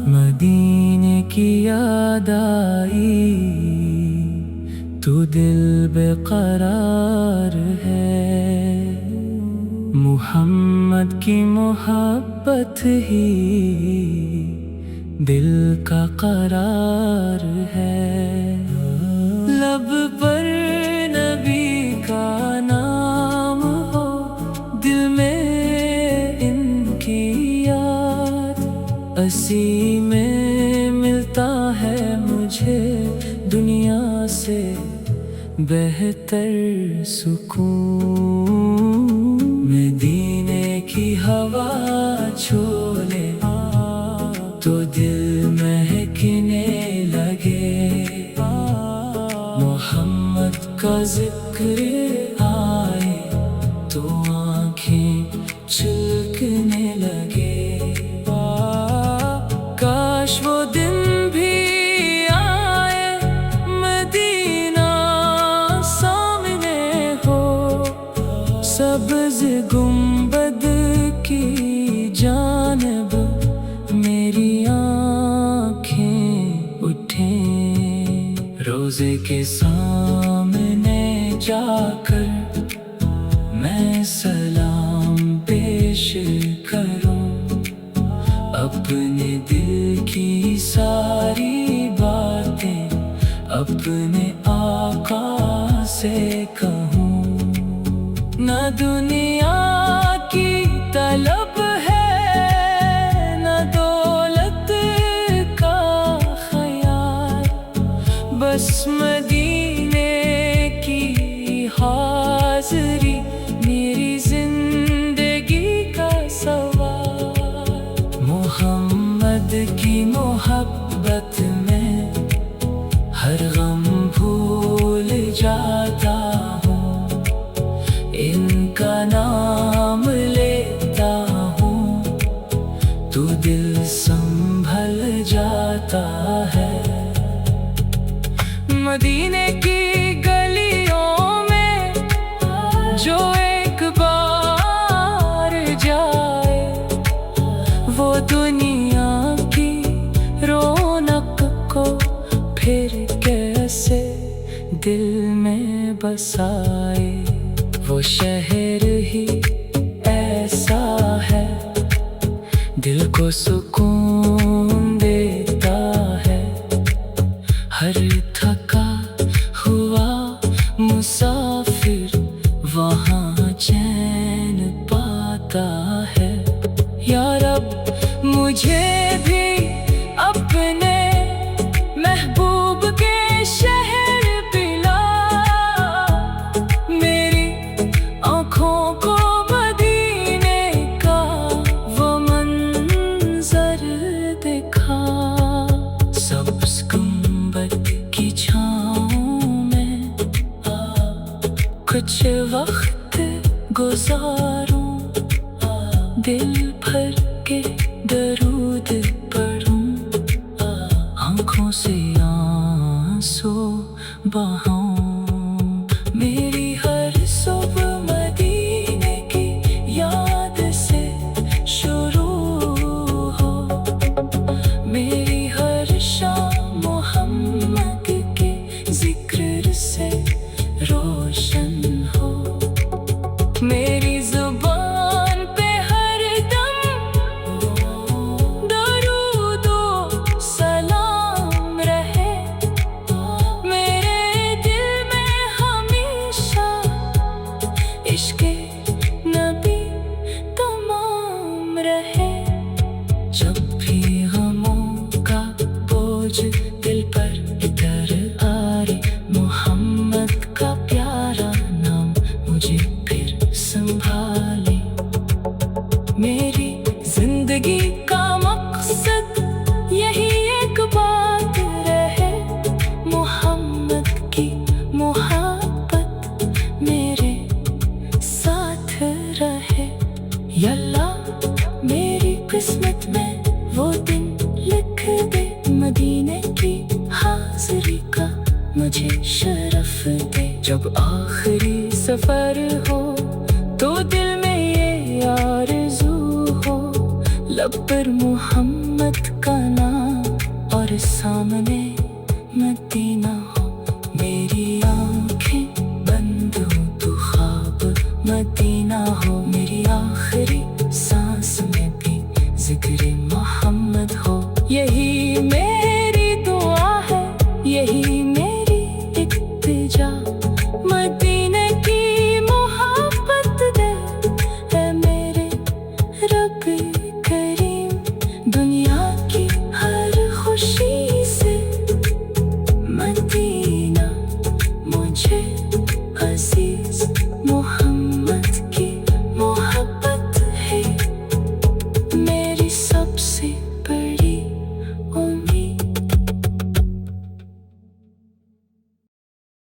मदीने की याद आई तू दिल बेकरार है। मुहम्मद की मोहब्बत ही दिल का करार है। लब पर नबी का नाम हो, दिल में इनकी याद, असी में मिलता है मुझे दुनिया से बेहतर सुकून। मदीने की हवा छोले तो दिल महकने लगे। मोहम्मद का जिक्र आए तो आँखें छलकने लगे। काश वो दिन भी आए, मदीना सामने हो। सब्ज़ गुंबद की जानिब मेरी आँखें उठें। रोज़े के सामने जाकर मैं सलाम पेश करूं। अपने दिल की सारी बातें अपने आका से कहूं। न दुनिया की तलब है, न दौलत का ख्याल, बस मदीने की हाज़री मेरी जिंदगी का सवाल। मोहम्मद की मोहब्बत में हर गम भूल जाता हूँ। इनका नाम लेता हूँ तो दिल संभल जाता है। मदीने की गलियों में जो एक बार जाए, वो दुनिया की रौनक को फिर कैसे दिल में बसाए। वो शहर ही ऐसा है, दिल को सुकून देता है। हर थका हुआ मुसाफिर वहाँ चैन पाता है। या रब मुझे भी अपने महबूब के शहर पिला। मेरी आँखों को मदीने का वो मंजर दिखा। सब्ज़ गुंबद की छाँव में कुछ वक्त गुजारूं। दिल भर के दरूद पढ़ूं, आँखों से आंसू बहाऊं। मेरी हर सुबह मदीने की याद से शुरू हो। मेरी हर शाम मोहम्मद के जिक्र से रोशन हो। मेरी जुबान पे हर दम दरूदो सलाम रहे। मेरे दिल में हमेशा इश्क़े नबी तमाम रहे। जब भी गमों का बोझ दिल पर इधर आए, मोहम्मद का प्यारा नाम मुझे फिर संभाले। मेरी जिंदगी का मकसद यही एक बात रहे, मोहम्मद की मोहब्बत मेरे साथ रहे। या अल्लाह मेरी किस्मत में वो दिन लिख दे, मदीने की हाज़री का मुझे शरफ दे। जब आखिरी सफर हो तो दिल में ये आरज़ू हो, लब पर मोहम्मद का नाम और सामने